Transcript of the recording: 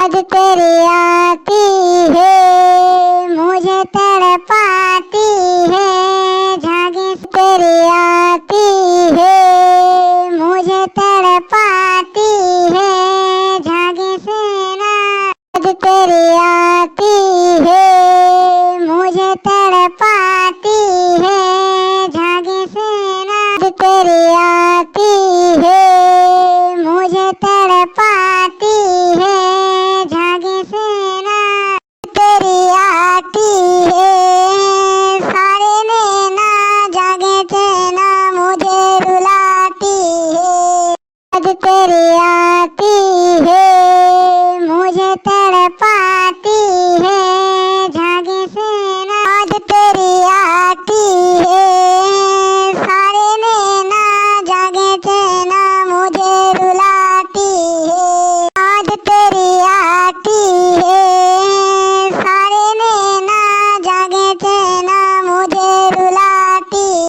याद तेरी आती है, मुझे तड़पाती है, जागे तेरी आती है, मुझे तड़पाती है, जागे से ना। याद तेरी आती है, मुझे तड़पाती है, जागे से ना। याद तेरी आती है, मुझे तड़पाती है, जागे से ना। तेरी आती है, सारे नैना जागे चैना मुझे रुलाती है। याद तेरी आती है, मुझे तड़पा